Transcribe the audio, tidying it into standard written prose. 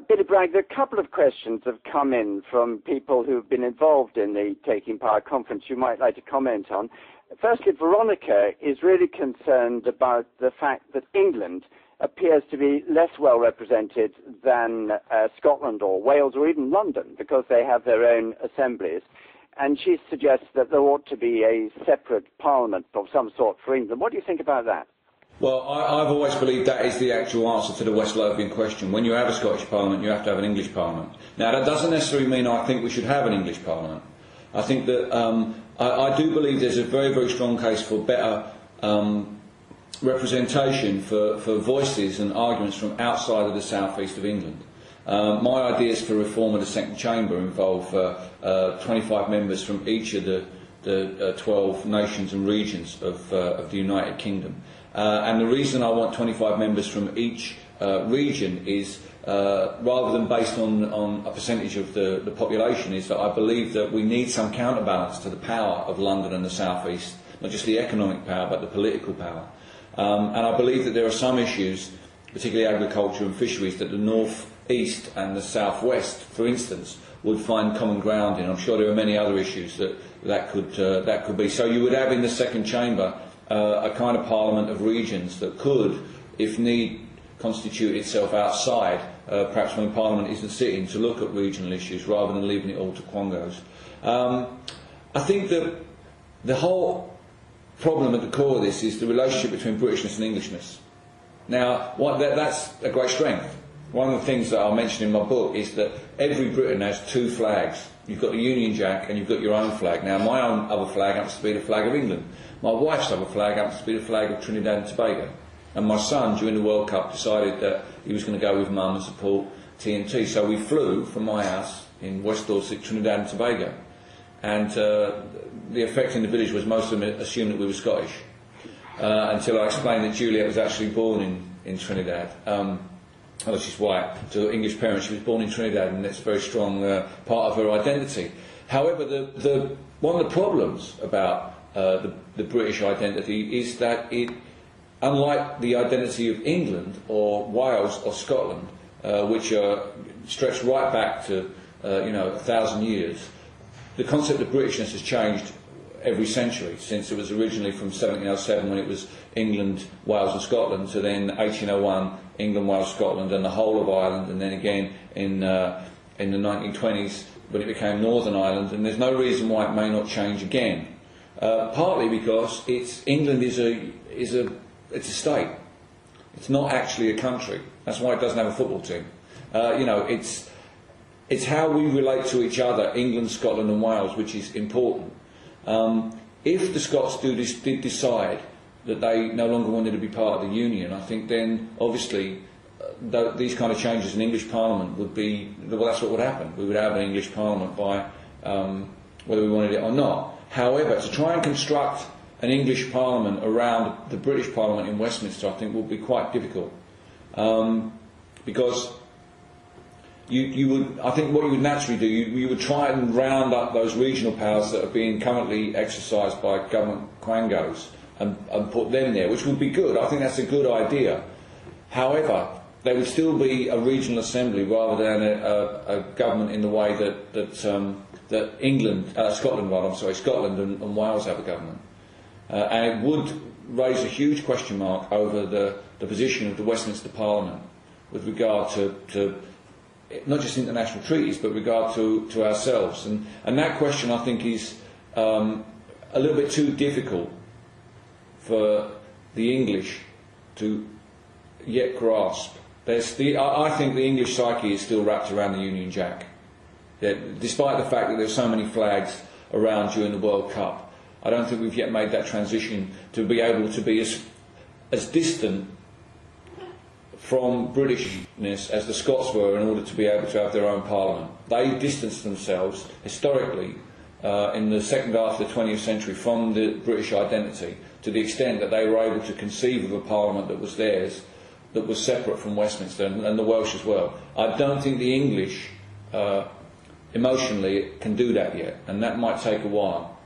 Billy Bragg, there are a couple of questions have come in from people who've been involved in the Taking Power conference you might like to comment on. Firstly, Veronica is really concerned about the fact that England appears to be less well represented than Scotland or Wales or even London because they have their own assemblies. And she suggests that there ought to be a separate parliament of some sort for England. What do you think about that? Well, I've always believed that is the actual answer to the West Lothian question. When you have a Scottish Parliament, you have to have an English Parliament. Now, that doesn't necessarily mean I think we should have an English Parliament. I think that I do believe there's a very, very strong case for better representation for voices and arguments from outside of the south-east of England. My ideas for reform of the second chamber involve 25 members from each of the 12 nations and regions of the United Kingdom. And the reason I want 25 members from each region is, rather than based on a percentage of the population, is that I believe that we need some counterbalance to the power of London and the South East, not just the economic power but the political power. And I believe that there are some issues, particularly agriculture and fisheries, that the North East and the South West, for instance, would find common ground in. I'm sure there are many other issues that could be. So you would have in the second chamber a kind of parliament of regions that could, if need, constitute itself outside, perhaps when Parliament isn't sitting, to look at regional issues rather than leaving it all to quongos. I think that the whole problem at the core of this is the relationship between Britishness and Englishness. Now, that's a great strength. One of the things that I'll mention in my book is that every Briton has two flags. You've got the Union Jack and you've got your own flag. Now, my own other flag happens to be the flag of England. My wife's other flag happens to be the flag of Trinidad and Tobago. And my son, during the World Cup, decided that he was going to go with Mum and support TNT. So we flew from my house in West Dorset, Trinidad and Tobago. And the effect in the village was most of them assumed that we were Scottish. Until I explained that Juliet was actually born in Trinidad. Although she's white, to English parents, she was born in Trinidad, and that's a very strong part of her identity. However, one of the problems about the British identity is that it, unlike the identity of England or Wales or Scotland, which are stretched right back to 1,000 years, the concept of Britishness has changed every century, since it was originally from 1707 when it was England, Wales and Scotland, to then 1801 England, Wales, Scotland and the whole of Ireland, and then again in the 1920s when it became Northern Ireland, and there's no reason why it may not change again. Partly because England is a state. It's not actually a country. That's why it doesn't have a football team. It's how we relate to each other, England, Scotland and Wales, which is important. If the Scots did decide that they no longer wanted to be part of the Union, I think then obviously these kind of changes in English Parliament would be, well, that's what would happen. We would have an English Parliament by whether we wanted it or not. However, to try and construct an English Parliament around the British Parliament in Westminster, I think would be quite difficult, because I think what you would naturally do, you would try and round up those regional powers that are being currently exercised by government quangos and put them there, which would be good. I think that's a good idea. However, there would still be a regional assembly rather than a government in the way that Scotland and Wales have a government. And it would raise a huge question mark over the position of the Westminster Parliament with regard to not just international treaties, but regard to ourselves. And that question, I think, is a little bit too difficult for the English to yet grasp. I think the English psyche is still wrapped around the Union Jack. Despite the fact that there's so many flags around during the World Cup, I don't think we've yet made that transition to be able to be as distant from Britishness as the Scots were in order to be able to have their own parliament. They distanced themselves historically in the second half of the 20th century from the British identity to the extent that they were able to conceive of a parliament that was theirs, that was separate from Westminster, and the Welsh as well. I don't think the English emotionally can do that yet, and that might take a while.